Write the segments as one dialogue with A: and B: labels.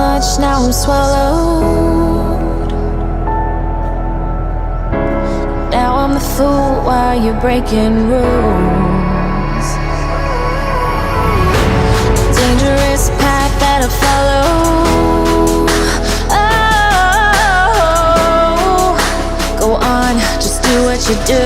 A: much, now I'm swallowed. Now I'm the fool while you're breaking rules. Dangerous path that I follow. Oh, go on, just do what you do.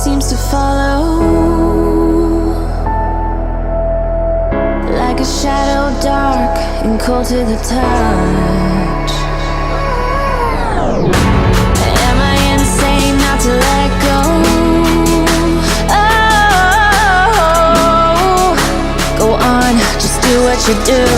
A: Seems to follow like a shadow, dark and cold to the touch. Am I insane not to let go? Oh, go on, just do what you do.